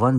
1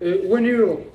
€1.